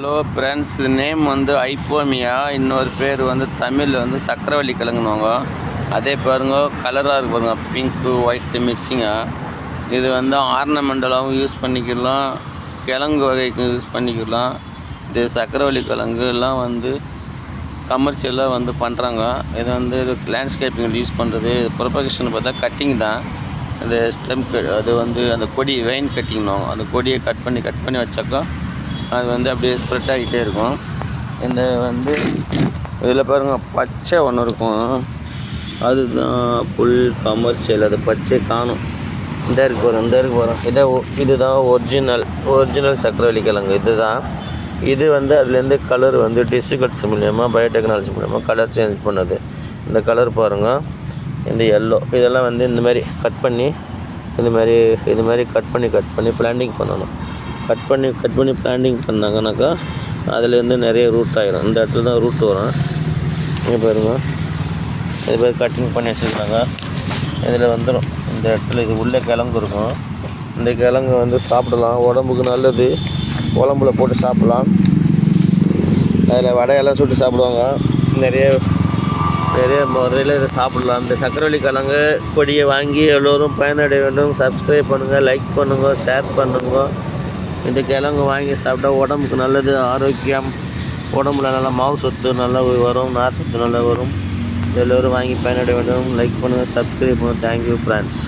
Hello friends, இது name வந்து ஐப்போமியா. இன்னொரு பேர் வந்து தமிழில் வந்து சக்கரவள்ளி கிழங்குனுவாங்க. அதே பாருங்க, கலராக இருக்கு பாருங்க, பிங்க்கு ஒயிட்டு மிக்சிங்காக. இது வந்து ஆர்னமெண்டலாகவும் யூஸ் பண்ணிக்கலாம், கிழங்கு வகைக்கு யூஸ் பண்ணிக்கலாம். இது சக்கரவள்ளி கிழங்கு எல்லாம் வந்து கமர்ஷியலாக வந்து பண்ணுறாங்க. இது வந்து லேண்ட்ஸ்கேப்பிங் யூஸ் பண்ணுறது. இது ப்ரொபகேஷன் பார்த்தா கட்டிங் தான். இந்த ஸ்டெம் அது வந்து அந்த கொடி வெயின் கட்டிங்னுவாங்க. அந்த கொடியை கட் பண்ணி வச்சாக்கா அது வந்து அப்படியே ஸ்ப்ரெட் ஆகிட்டே இருக்கும். இந்த வந்து இதில் பாருங்கள், பச்சை ஒன்று இருக்கும், அதுதான் ஃபுல் கமர்ஷியல். அது பச்சை காணும். இந்த இருக்கு வரும் இதுதான் ஒரிஜினல் சக்கரவள்ளி கிழங்கு. இது வந்து அதுலேருந்து கலர் வந்து டிஸ்கட்ஸ் மூலயமா பயோடெக்னாலஜி மூலயமா கலர் சேஞ்ச் பண்ணுது. இந்த கலர் பாருங்கள், இந்த எல்லோ, இதெல்லாம் வந்து இந்த மாதிரி கட் பண்ணி இது மாதிரி கட் பண்ணி பிளான்டிங் பண்ணணும். கட் பண்ணி பிளான்டிங் பண்ணாங்கனாக்கா அதுலேருந்து நிறைய ரூட் ஆகிடும். இந்த இடத்துல தான் ரூட் வரும். இங்கே பாருங்க, இது மாதிரி கட்டிங் பண்ணி வச்சுருக்காங்க. இதில் வந்துடும். இந்த இடத்துல இது உள்ளே கிழங்கு இருக்கும். இந்த கிழங்கு வந்து சாப்பிடலாம், உடம்புக்கு நல்லது. குழம்புல போட்டு சாப்பிட்லாம். அதில் வடையெல்லாம் சுட்டு சாப்பிடுவாங்க. நிறைய முறையில் இதை சாப்பிடலாம். இந்த சக்கரவள்ளி கிழங்கு கொடியை வாங்கி எல்லோரும் பயனடைய வேண்டும். சப்ஸ்கிரைப் பண்ணுங்கள், லைக் பண்ணுங்கள், ஷேர் பண்ணுங்கள். இந்த கிழங்கு வாங்கி சாப்பிட்டா உடம்புக்கு நல்லது, ஆரோக்கியம். உடம்புல நல்லா மாவு சத்து நல்லா வரும், நார் சத்து நல்லா வரும். எல்லோரும் வாங்கி பயனடைய வேண்டும். லைக் பண்ணுங்கள், சப்ஸ்கிரைப் பண்ணுங்கள். Thank you friends.